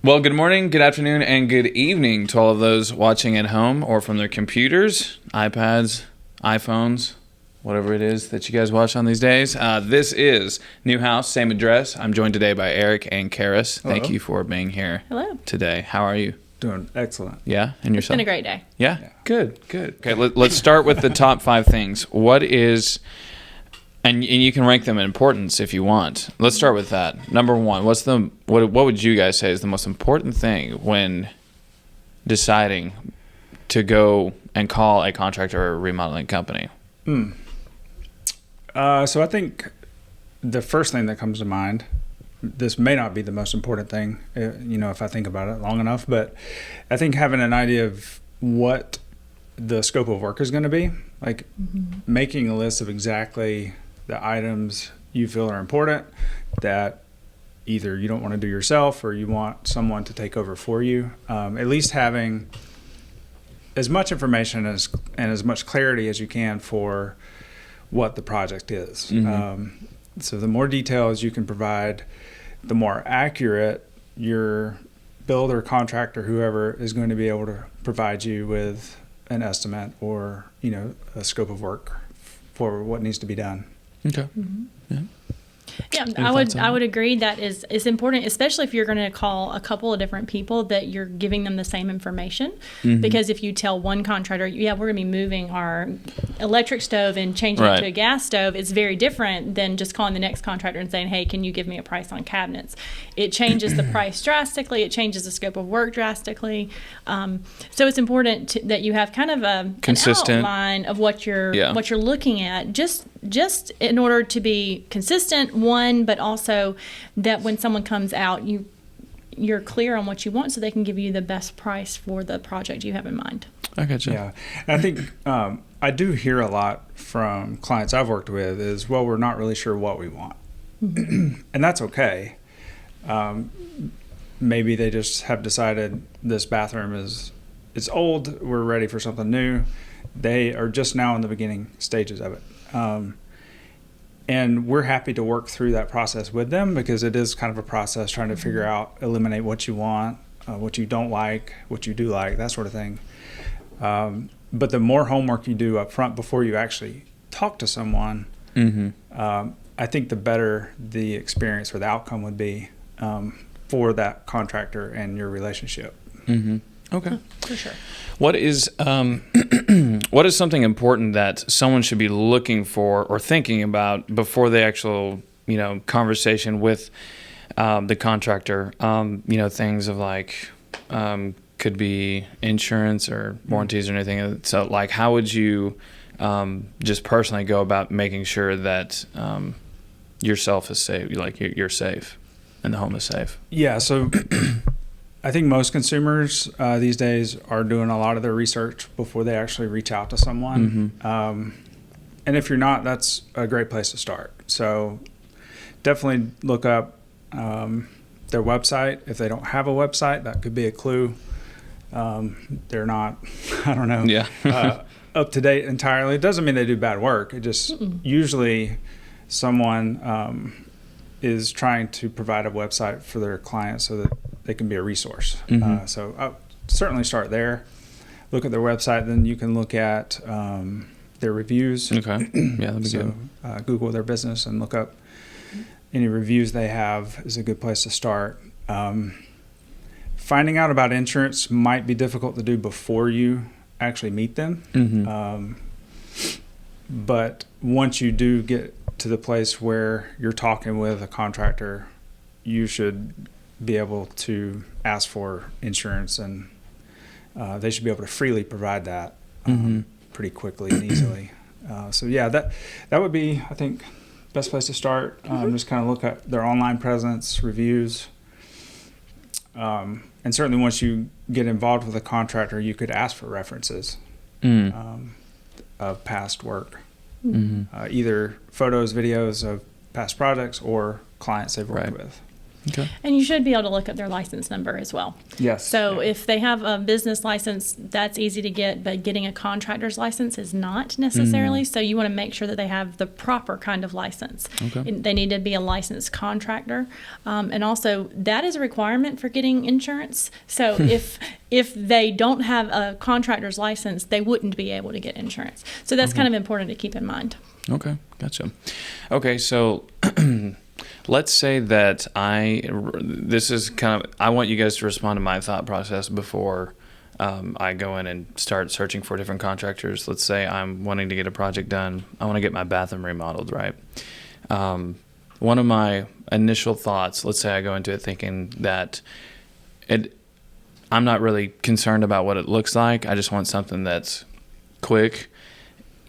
Well, good morning, good afternoon, and good evening to all of those watching at home or from their computers, iPads, iPhones, whatever it is that you guys watch on these days. This is New House, same address. I'm joined today by Eric and Karis. Hello. Thank you for being here Hello. today. How are you? Doing excellent. Yeah? And It's yourself? been a great day. Yeah? Yeah. Good. Okay, let's start with the top 5 things. What is... And you can rank them in importance if you want. Let's start with that. Number 1, what would you guys say is the most important thing when deciding to go and call a contractor or a remodeling company? So I think the first thing that comes to mind, this may not be the most important thing, if I think about it long enough, but I think having an idea of what the scope of work is going to be, like making a list of exactly the items you feel are important that either you don't want to do yourself or you want someone to take over for you. At least having as much information and as much clarity as you can for what the project is. So the more details you can provide, the more accurate your builder, contractor, whoever is going to be able to provide you with an estimate or, a scope of work for what needs to be done. Okay. Yeah, thoughts on I would agree that it's important, especially if you're going to call a couple of different people, that you're giving them the same information. Because if you tell one contractor, we're going to be moving our electric stove and changing it Right. to a gas stove, it's very different than just calling the next contractor and saying, hey, can you give me a price on cabinets? It changes the price drastically. It changes the scope of work drastically. So it's important that you have kind of an Consistent outline of what you're looking at, just in order to be consistent, one, but also that when someone comes out, you're clear on what you want so they can give you the best price for the project you have in mind. I gotcha. Yeah. And I think I do hear a lot from clients I've worked with is, well, we're not really sure what we want. And that's okay. Maybe they just have decided this bathroom it's old, we're ready for something new. They are just now in the beginning stages of it. And we're happy to work through that process with them because it is kind of a process trying to figure out, eliminate what you want, what you don't like, what you do like, that sort of thing. But the more homework you do up front before you actually talk to someone, I think the better the experience or the outcome would be for that contractor and your relationship. Okay. For sure. What is what is something important that someone should be looking for or thinking about before the actual conversation with the contractor? Things of like could be insurance or warranties or anything. So like, how would you just personally go about making sure that yourself is safe, like you're safe and the home is safe? Yeah. So I think most consumers these days are doing a lot of their research before they actually reach out to someone. And if you're not, that's a great place to start. So definitely look up their website. If they don't have a website, that could be a clue. They're not, I don't know, up to date entirely. It doesn't mean they do bad work. It just usually someone is trying to provide a website for their clients so that they can be a resource. So I'll certainly start there. Look at their website, then you can look at their reviews. Okay. Yeah, that'd be So Google their business and look up any reviews they have is a good place to start. Finding out about insurance might be difficult to do before you actually meet them. But once you do get to the place where you're talking with a contractor, you should be able to ask for insurance, and they should be able to freely provide that pretty quickly and easily. That would be, I think, best place to start. Just kind of look at their online presence, reviews, and certainly once you get involved with a contractor, you could ask for references of past work, either photos, videos of past projects, or clients they've worked with. Okay. And you should be able to look up their license number as well. Yes. So if they have a business license, that's easy to get, but getting a contractor's license is not necessarily. So you want to make sure that they have the proper kind of license. Okay. They need to be a licensed contractor. And also, that is a requirement for getting insurance. So if they don't have a contractor's license, they wouldn't be able to get insurance. So that's kind of important to keep in mind. Okay, gotcha. Okay, so let's say that I want you guys to respond to my thought process before I go in and start searching for different contractors. Let's say I'm wanting to get a project done. I want to get my bathroom remodeled, right? One of my initial thoughts, let's say I go into it thinking that I'm not really concerned about what it looks like. I just want something that's quick,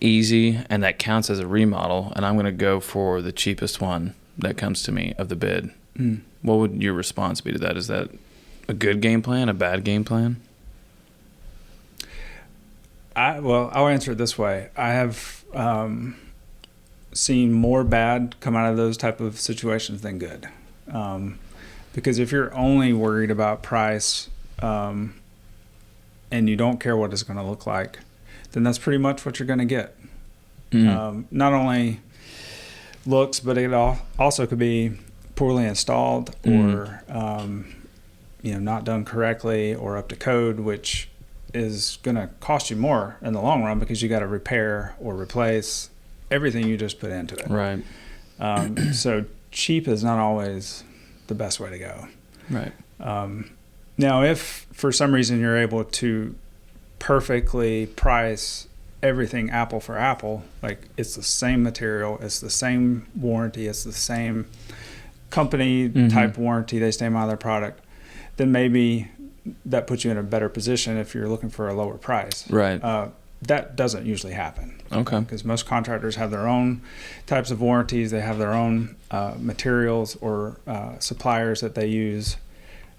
easy, and that counts as a remodel, and I'm going to go for the cheapest one that comes to me of the bid. What would your response be to that? Is that a good game plan, a bad game plan? I'll answer it this way. I have seen more bad come out of those type of situations than good. Because if you're only worried about price and you don't care what it's going to look like, then that's pretty much what you're going to get. Not only looks, but it also could be poorly installed or not done correctly or up to code, which is going to cost you more in the long run because you got to repair or replace everything you just put into it. Right. So cheap is not always the best way to go. Right. Now, if for some reason you're able to perfectly price everything apple for apple, like it's the same material, it's the same warranty, it's the same company type warranty, they stand by their product, then maybe that puts you in a better position if you're looking for a lower price. Right. That doesn't usually happen. Okay. Because most contractors have their own types of warranties, they have their own materials or suppliers that they use.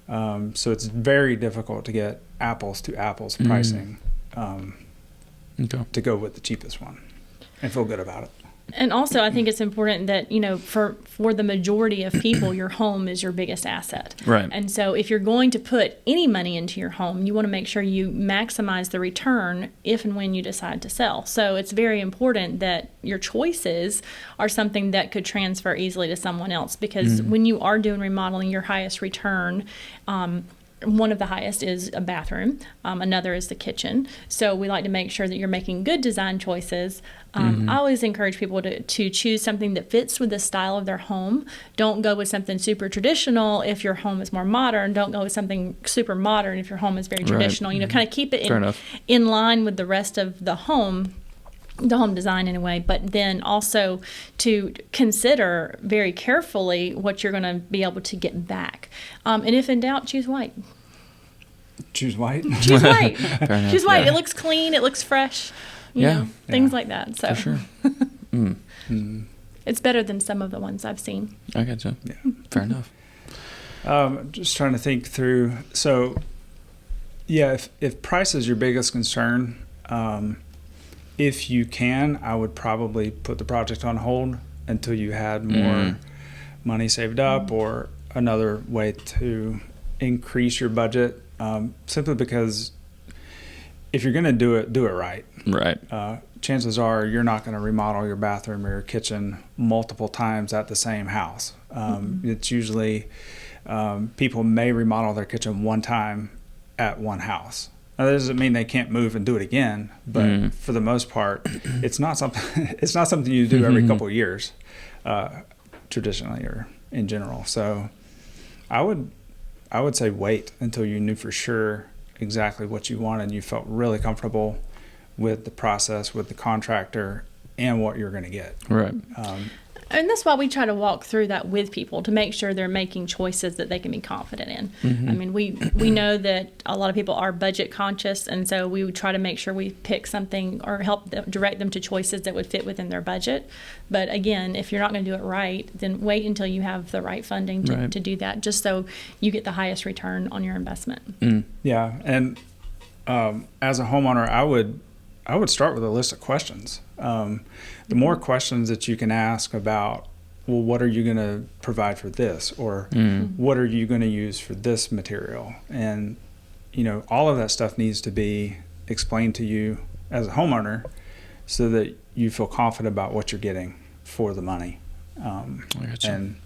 So it's very difficult to get apples to apples pricing to go with the cheapest one and feel good about it. And also, I think it's important that, for the majority of people, your home is your biggest asset. Right. And so if you're going to put any money into your home, you want to make sure you maximize the return if and when you decide to sell. So it's very important that your choices are something that could transfer easily to someone else, because when you are doing remodeling, your highest return, one of the highest is a bathroom. Another is the kitchen. So we like to make sure that you're making good design choices. I always encourage people to choose something that fits with the style of their home. Don't go with something super traditional if your home is more modern. Don't go with something super modern if your home is very traditional. Kind of keep it in line with the rest of the home design anyway, but then also to consider very carefully what you're going to be able to get back. And if in doubt, choose white. Choose white? Choose white. Choose white. Yeah. It looks clean. It looks fresh. Things like that. So. For sure. It's better than some of the ones I've seen. I gotcha. Yeah. Fair enough. Just trying to think through. So, if price is your biggest concern, if you can, I would probably put the project on hold until you had more money saved up or another way to increase your budget. Simply because if you're going to do it right. Right. Chances are you're not going to remodel your bathroom or your kitchen multiple times at the same house. It's usually people may remodel their kitchen one time at one house. Now, that doesn't mean they can't move and do it again, but for the most part, it's not something you do every couple of years, traditionally or in general. So, I would say wait until you knew for sure exactly what you wanted and you felt really comfortable with the process, with the contractor, and what you're going to get. Right. And that's why we try to walk through that with people to make sure they're making choices that they can be confident in. I mean, we know that a lot of people are budget conscious, and so we would try to make sure we pick something or help them, direct them to choices that would fit within their budget. But again, if you're not going to do it right, then wait until you have the right funding to do that, just so you get the highest return on your investment. Yeah, and as a homeowner, I would start with a list of questions. The more questions that you can ask about well, what are you going to provide for this? Or what are you going to use for this material? And, all of that stuff needs to be explained to you as a homeowner so that you feel confident about what you're getting for the money. And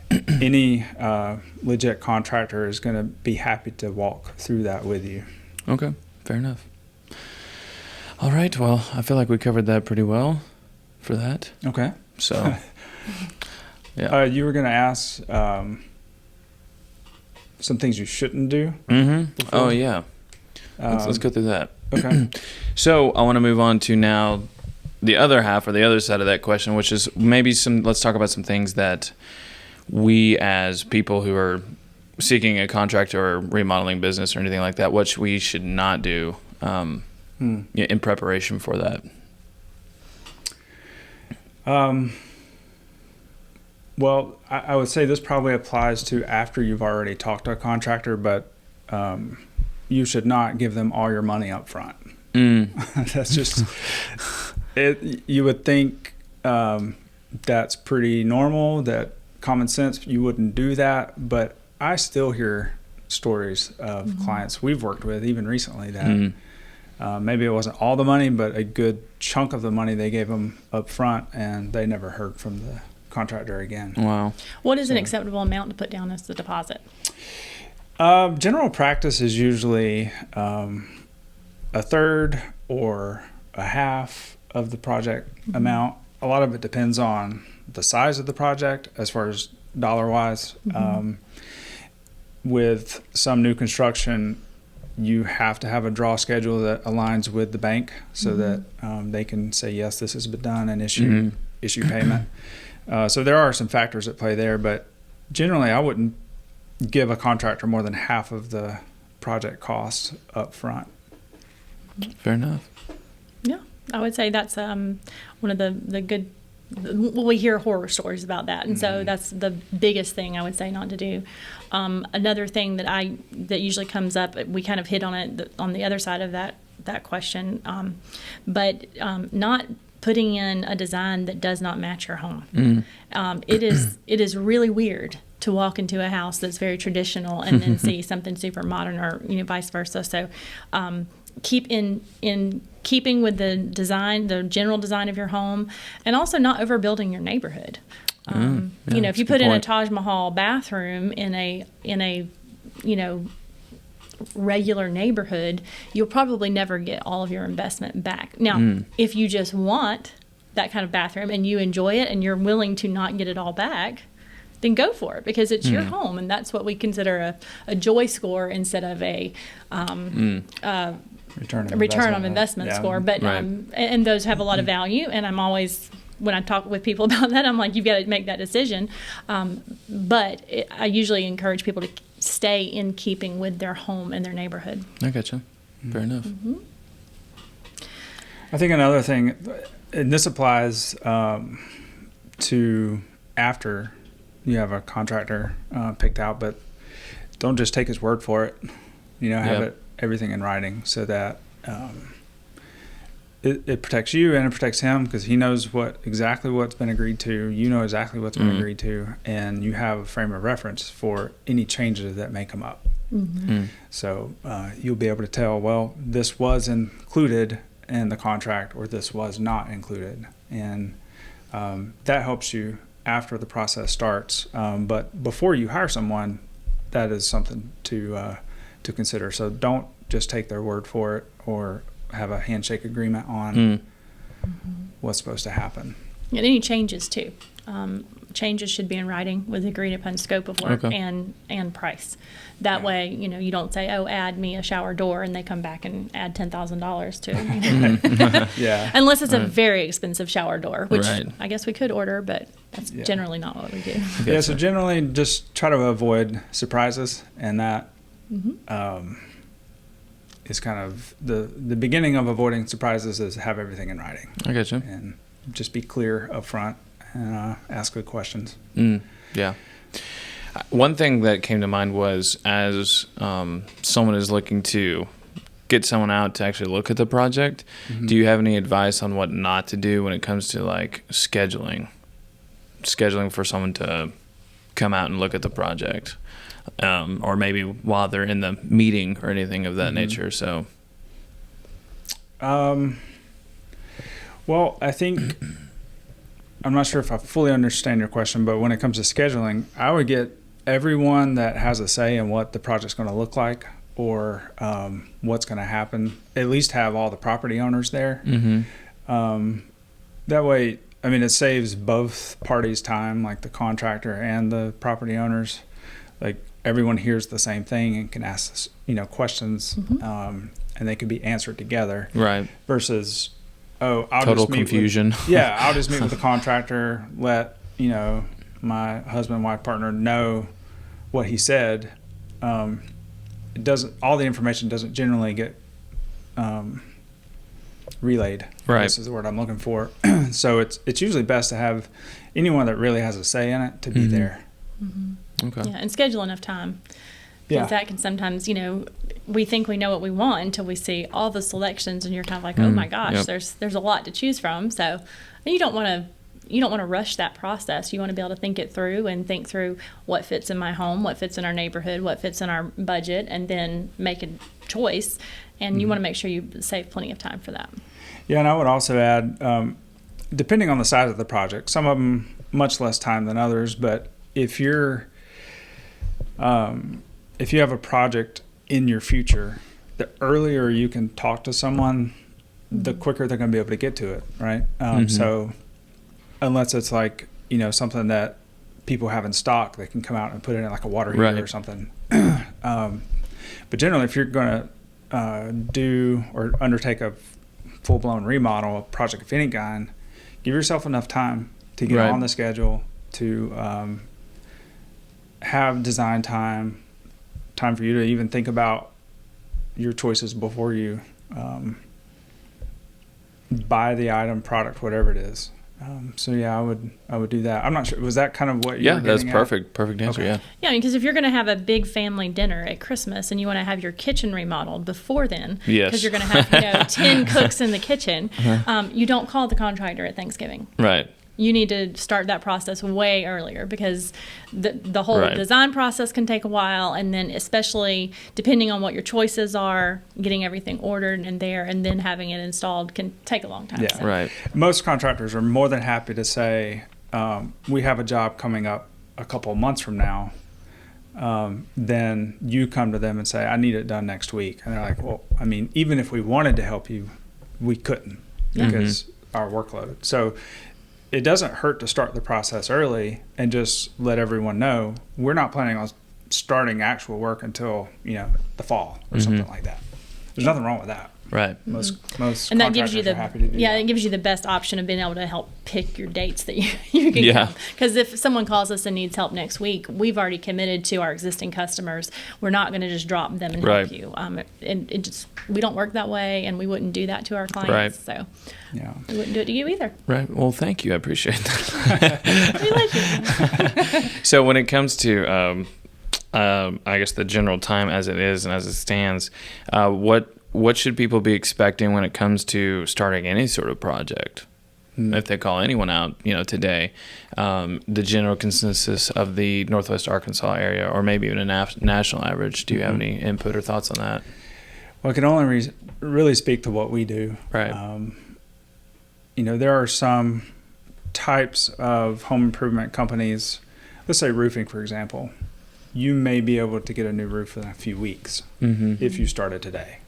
any legit contractor is going to be happy to walk through that with you. Okay, fair enough. All right, well, I feel like we covered that pretty well for that. Okay. So, yeah. You were going to ask some things you shouldn't do. Mm-hmm. Oh, yeah. Let's go through that. Okay. So I want to move on to now the other half or the other side of that question, which is maybe let's talk about some things that we as people who are seeking a contractor or remodeling business or anything like that, what we should not do in preparation for that. Well, I would say this probably applies to after you've already talked to a contractor, but you should not give them all your money up front. That's just it. You would think that's pretty normal, that common sense, you wouldn't do that. But I still hear stories of clients we've worked with, even recently, that maybe it wasn't all the money, but a good chunk of the money they gave them up front, and they never heard from the contractor again. Wow. What is an acceptable amount to put down as the deposit? General practice is usually a third or a half of the project amount. A lot of it depends on the size of the project as far as dollar-wise. With some new construction, you have to have a draw schedule that aligns with the bank so that they can say, yes, this has been done, and issue payment. So there are some factors at play there, but generally I wouldn't give a contractor more than half of the project costs up front. Fair enough. Yeah, I would say that's one of the good. We hear horror stories about that, and so that's the biggest thing I would say not to do. Another thing that usually comes up, we kind of hit on it on the other side of that question, but not putting in a design that does not match your home. It is really weird to walk into a house that's very traditional and then see something super modern, or vice versa. So keep in keeping with the design, the general design of your home, and also not overbuilding your neighborhood. If you put in a Taj Mahal bathroom in a regular neighborhood, you'll probably never get all of your investment back. Now, if you just want that kind of bathroom and you enjoy it and you're willing to not get it all back, then go for it, because it's your home, and that's what we consider a joy score instead of a return on investment score. But and those have a lot of value, and I'm always, when I talk with people about that, I'm like, you've got to make that decision. But I usually encourage people to stay in keeping with their home and their neighborhood. I gotcha. Fair enough. I think another thing, and this applies to after you have a contractor picked out, but don't just take his word for it. Have everything in writing so that it protects you and it protects him, because he knows exactly what's been agreed to. You know exactly what's been agreed to, and you have a frame of reference for any changes that may come up. So you'll be able to tell, well, this was included in the contract, or this was not included, and that helps you after the process starts. But before you hire someone, that is something to consider. So don't just take their word for it or have a handshake agreement on what's supposed to happen. And any changes too. Changes should be in writing with agreed upon scope of work and price. That way, you don't say, "Oh, add me a shower door," and they come back and add $10,000 to it. Unless it's a very expensive shower door, which I guess we could order, but that's generally not what we do. So generally, just try to avoid surprises, and that is kind of the beginning of avoiding surprises, is have everything in writing. I gotcha. And just be clear up front and ask good questions. Yeah. One thing that came to mind was, as someone is looking to get someone out to actually look at the project, do you have any advice on what not to do when it comes to like scheduling? scheduling for someone to come out and look at the project, or maybe while they're in the meeting or anything of that nature. So, well, I think I'm not sure if I fully understand your question, but when it comes to scheduling, I would get everyone that has a say in what the project's going to look like, or what's going to happen. At least have all the property owners there. That way, I mean, it saves both parties time, like the contractor and the property owners. Like, everyone hears the same thing and can ask, questions, and they can be answered together. Right. Versus, I'll total just meet confusion. I'll just meet with the contractor, let, my husband, wife, partner know what he said. It doesn't, all the information doesn't generally get relayed. Right. This is the word I'm looking for. So it's usually best to have anyone that really has a say in it to be there. Okay. Yeah, and schedule enough time. Yeah. Because that can sometimes, we think we know what we want until we see all the selections, and you're kind of like, oh my gosh, there's a lot to choose from. So you don't want to rush that process. You want to be able to think it through and think through what fits in my home, what fits in our neighborhood, what fits in our budget, and then make a choice. And you want to make sure you save plenty of time for that. Yeah, and I would also add, depending on the size of the project, some of them much less time than others, but if you have a project in your future, the earlier you can talk to someone, the quicker they're going to be able to get to it, right? So unless it's like, something that people have in stock, they can come out and put it in like a water heater or something. But generally, if you're going to do or undertake a full-blown remodel project of any kind, give yourself enough time to get on the schedule, to have design time for you to even think about your choices before you buy the item, product, whatever it is. So yeah, I would do that. I'm not sure. Was that kind of what you were that's getting perfect. Perfect answer. Okay. Yeah. Yeah, because if you're going to have a big family dinner at Christmas and you want to have your kitchen remodeled before then, because you're going to have 10 cooks in the kitchen, you don't call the contractor at Thanksgiving. Right. You need to start that process way earlier, because the whole design process can take a while, and then especially depending on what your choices are, getting everything ordered and there and then having it installed can take a long time. Yeah. So. Right. Most contractors are more than happy to say, we have a job coming up a couple of months from now. Then you come to them and say, I need it done next week. And they're like, well, I mean, even if we wanted to help you, we couldn't because our workload. So it doesn't hurt to start the process early and just let everyone know we're not planning on starting actual work until, the fall or something like that. There's nothing wrong with that. Right. Most And that gives you contractors are happy to do that. it gives you the best option of being able to help pick your dates that you can come. Because if someone calls us and needs help next week, we've already committed to our existing customers. We're not going to just drop them and help you. And it just, we don't work that way, and we wouldn't do that to our clients. So we wouldn't do it to you either. Right. Well, thank you. I appreciate that. We like you. So when it comes to, I guess, the general time as it is and as it stands, what should people be expecting when it comes to starting any sort of project? If they call anyone out, today, the general consensus of the Northwest Arkansas area, or maybe even a national average. Do you have any input or thoughts on that? Well, I can only really speak to what we do. Right. There are some types of home improvement companies. Let's say roofing, for example. You may be able to get a new roof in a few weeks if you started today.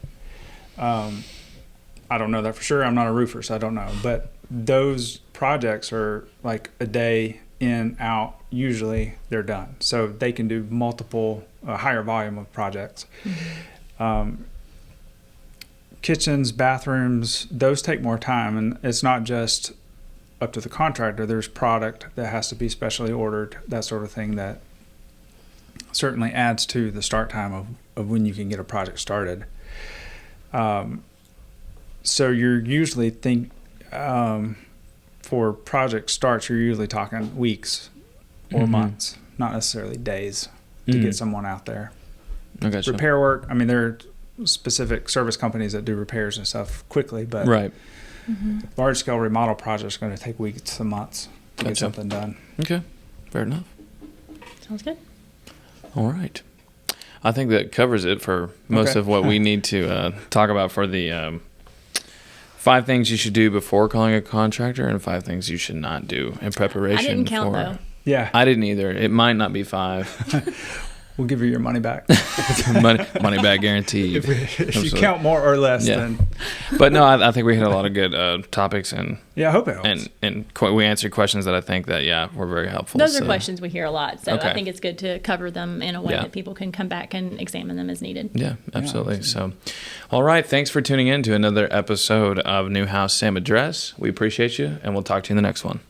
I don't know that for sure. I'm not a roofer, so I don't know. But those projects are like a day in, out. Usually they're done. So they can do multiple, higher volume of projects. Kitchens, bathrooms, those take more time. And it's not just up to the contractor. There's product that has to be specially ordered, that sort of thing, that certainly adds to the start time of when you can get a project started. So you're usually for project starts, you're usually talking weeks or months, not necessarily days to get someone out there. Okay. Repair work, I mean, there are specific service companies that do repairs and stuff quickly, but large scale remodel projects are going to take weeks to months. to get something done. Okay, fair enough. Sounds good. All right. I think that covers it for most of what we need to talk about for the 5 things you should do before calling a contractor and 5 things you should not do in preparation. I didn't count, though. Yeah. I didn't either. It might not be 5. We'll give you your money back. money back guaranteed. If you count more or less, then. But no, I think we hit a lot of good topics, and I hope it helps. And we answered questions that I think that were very helpful. Those are questions we hear a lot, so Okay. I think it's good to cover them in a way that people can come back and examine them as needed. Yeah, absolutely. So, all right, thanks for tuning in to another episode of New House Same Address. We appreciate you, and we'll talk to you in the next one.